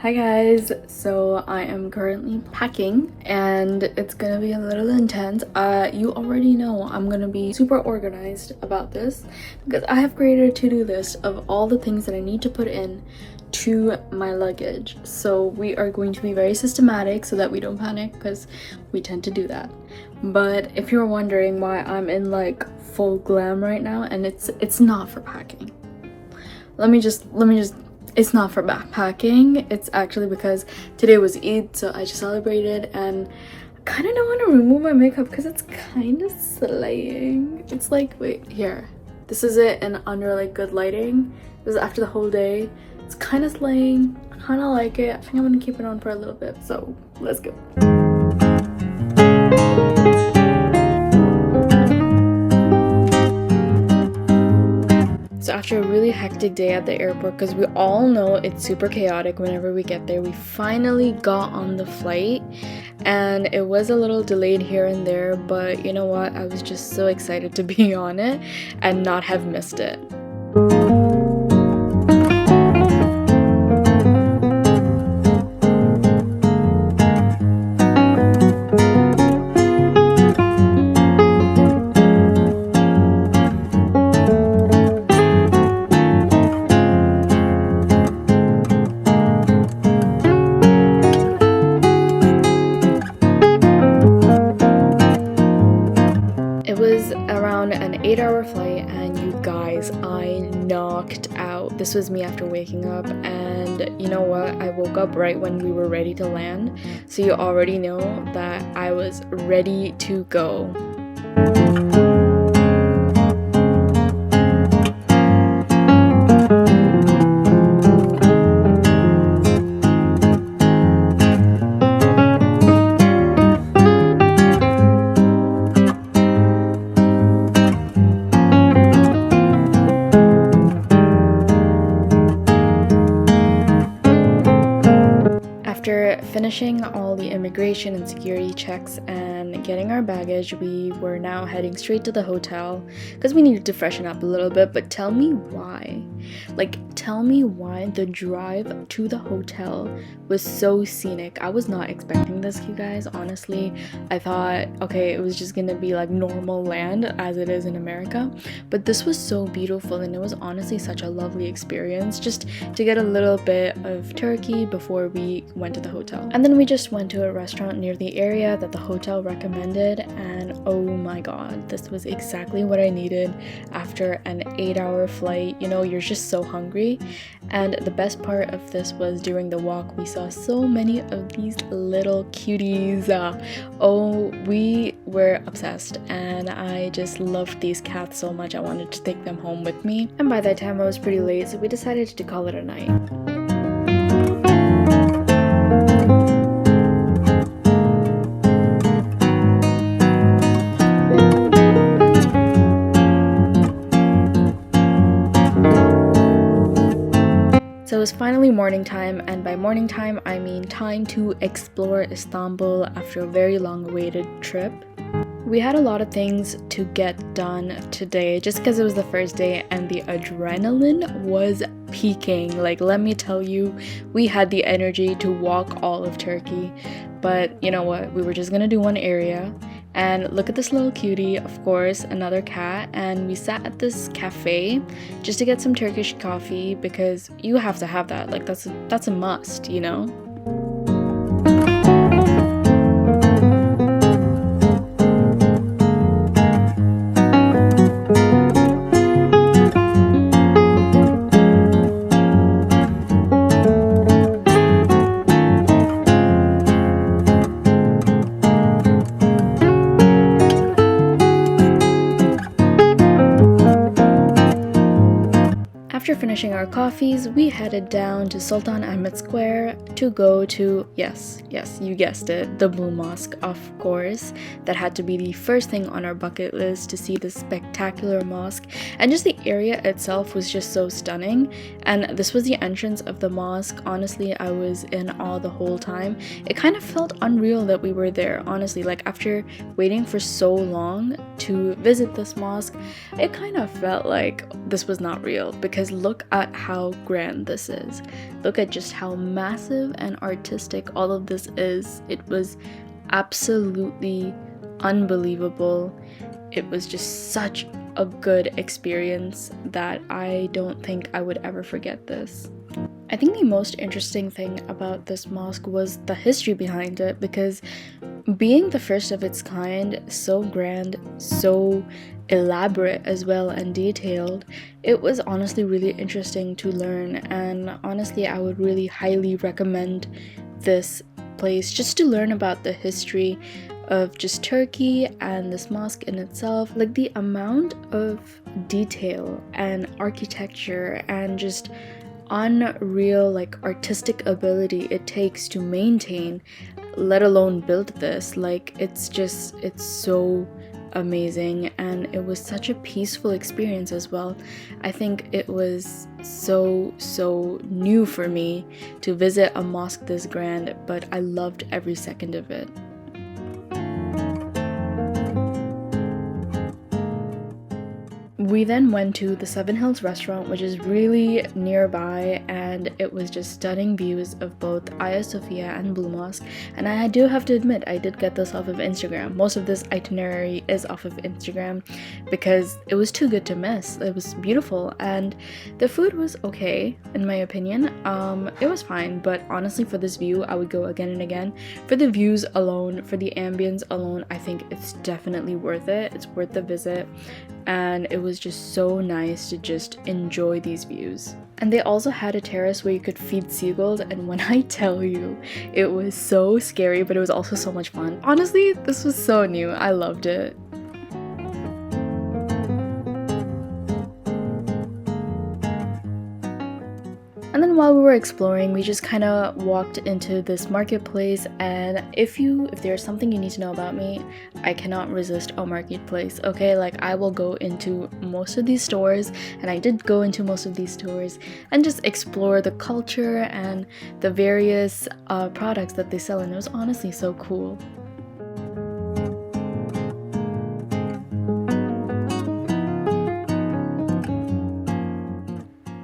Hi guys, so I am currently packing and it's gonna be a little intense. You already know I'm gonna be super organized about this because I have created a to-do list of all the things that I need to put in to my luggage. So we are going to be very systematic so that we don't panic because we tend to do that. But if you're wondering why I'm in like full glam right now, and it's not for packing. Let me just it's not for backpacking. It's actually because today was Eid, so I just celebrated and I kind of don't want to remove my makeup because it's kind of slaying. It's like, wait, here. This is it and under like good lighting. This is after the whole day. It's kind of slaying. I kind of like it. I think I'm going to keep it on for a little bit. So let's go. So after a really hectic day at the airport, because we all know it's super chaotic whenever we get there, we finally got on the flight and it was a little delayed here and there, but you know what? I was just so excited to be on it and not have missed it. Around an 8-hour flight, and you guys, I knocked out. This was me after waking up, and you know what? I woke up right when we were ready to land, so you already know that I was ready to go. After finishing all the immigration and security checks and getting our baggage, we were now heading straight to the hotel because we needed to freshen up a little bit. But tell me why. Tell me why the drive to the hotel was so scenic. I was not expecting this, you guys. Honestly, I thought, okay, it was just gonna be like normal land as it is in America. But this was so beautiful, and it was honestly such a lovely experience just to get a little bit of Turkey before we went to the hotel. And then we just went to a restaurant near the area that the hotel recommended, and oh my god, this was exactly what I needed after an 8-hour flight. You know, you're just so hungry. And the best part of this was during the walk we saw so many of these little cuties. We were obsessed, and I just loved these cats so much I wanted to take them home with me. And by that time I was pretty late, so we decided to call it a night. So it was finally morning time, and by morning time I mean time to explore Istanbul after a very long-awaited trip. We had a lot of things to get done today just because it was the first day and the adrenaline was peaking. Like, let me tell you, we had the energy to walk all of Turkey. But you know what? We were just gonna do one area. And look at this little cutie, of course, another cat, and we sat at this cafe just to get some Turkish coffee because you have to have that. Like, that's a must, you know? After finishing our coffees, we headed down to Sultan Ahmet Square to go to, yes, you guessed it, the Blue Mosque, of course. That had to be the first thing on our bucket list, to see this spectacular mosque. And just the area itself was just so stunning. And this was the entrance of the mosque. Honestly, I was in awe the whole time. It kind of felt unreal that we were there, honestly. Like, after waiting for so long to visit this mosque, it kind of felt like this was not real because because look at how grand this is. Look at just how massive and artistic all of this is. It was absolutely unbelievable. It was just such a good experience that I don't think I would ever forget this. I think the most interesting thing about this mosque was the history behind it, because being the first of its kind, so grand, so elaborate as well and detailed, it was honestly really interesting to learn. And honestly, I would really highly recommend this place just to learn about the history of just Turkey and this mosque in itself. Like the amount of detail and architecture and just unreal like artistic ability it takes to maintain, let alone build this. Like it's so amazing, and it was such a peaceful experience as well. I think it was so new for me to visit a mosque this grand, but I loved every second of it. We then went to the Seven Hills restaurant, which is really nearby, and it was just stunning views of both Hagia Sophia and Blue Mosque. And I do have to admit, I did get this off of Instagram. Most of this itinerary is off of Instagram because it was too good to miss. It was beautiful, and the food was okay in my opinion. It was fine, but honestly for this view I would go again and again. For the views alone, for the ambience alone, I think it's definitely worth it. It's worth the visit, and it was just so nice to just enjoy these views. And they also had a terrace where you could feed seagulls, and when I tell you, it was so scary, but it was also so much fun. Honestly, this was so new. I loved it. And then while we were exploring, we just kind of walked into this marketplace, and if there's something you need to know about me, I cannot resist a marketplace, okay? Like I will go into most of these stores, and I did go into most of these stores, and just explore the culture and the various products that they sell, and it was honestly so cool.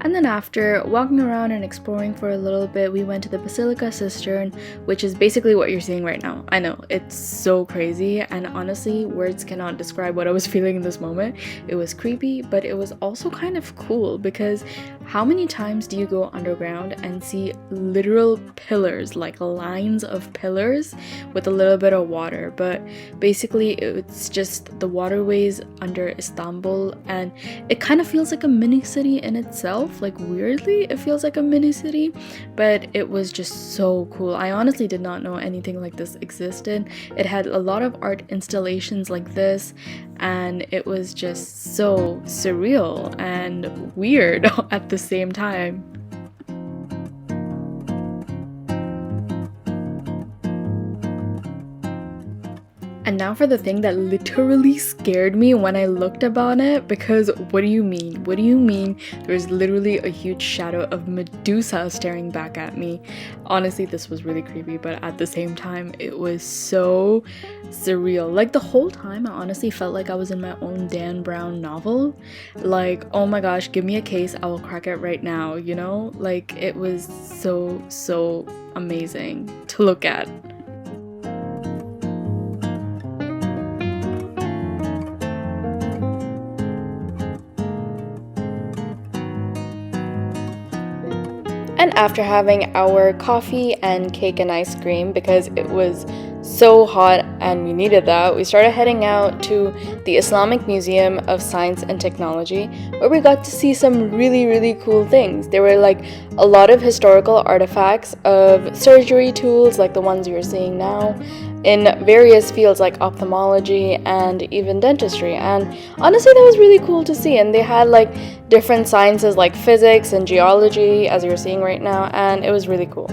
And then after walking around and exploring for a little bit, we went to the Basilica Cistern, which is basically what you're seeing right now. I know, it's so crazy, and honestly, words cannot describe what I was feeling in this moment. It was creepy, but it was also kind of cool, because how many times do you go underground and see literal pillars, like lines of pillars with a little bit of water? But basically it's just the waterways under Istanbul, and it kind of feels like a mini city in itself. Like weirdly it feels like a mini city, but it was just so cool. I honestly did not know anything like this existed. It had a lot of art installations like this, and it was just so surreal and weird at the same time. And now for the thing that literally scared me when I looked about it, because what do you mean? What do you mean there's literally a huge shadow of Medusa staring back at me? Honestly, this was really creepy, but at the same time, it was so surreal. Like the whole time, I honestly felt like I was in my own Dan Brown novel. Like, oh my gosh, give me a case, I will crack it right now, you know? Like, it was so amazing to look at. And after having our coffee and cake and ice cream, because it was so hot and we needed that, we started heading out to the Islamic Museum of Science and Technology, where we got to see some really cool things. There were like a lot of historical artifacts of surgery tools, like the ones you're seeing now, in various fields like ophthalmology and even dentistry. And honestly, that was really cool to see. And they had like different sciences like physics and geology, as you're seeing right now, and it was really cool.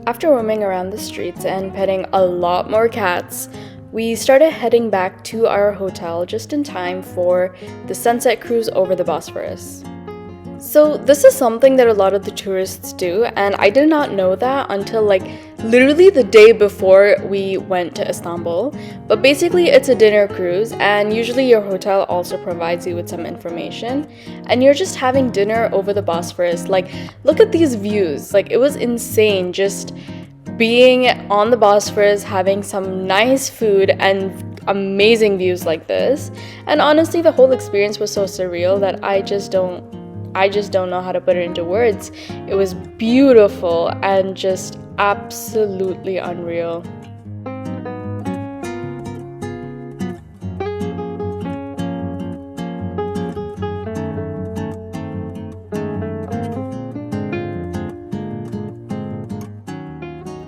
After roaming around the streets and petting a lot more cats, we started heading back to our hotel just in time for the sunset cruise over the Bosphorus. So this is something that a lot of the tourists do, and I did not know that until like literally the day before we went to Istanbul. But basically, it's a dinner cruise, and usually your hotel also provides you with some information. And you're just having dinner over the Bosphorus. Like, look at these views. Like, it was insane just being on the Bosphorus, having some nice food and amazing views like this. And honestly, the whole experience was so surreal that I just don't know how to put it into words. It was beautiful and just absolutely unreal.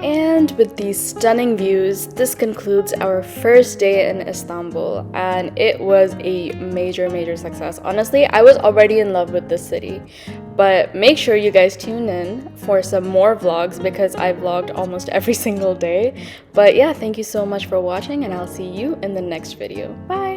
And with these stunning views, this concludes our first day in Istanbul, and it was a major success. Honestly, I was already in love with this city, but make sure you guys tune in for some more vlogs because I vlogged almost every single day. But yeah, thank you so much for watching, and I'll see you in the next video. Bye!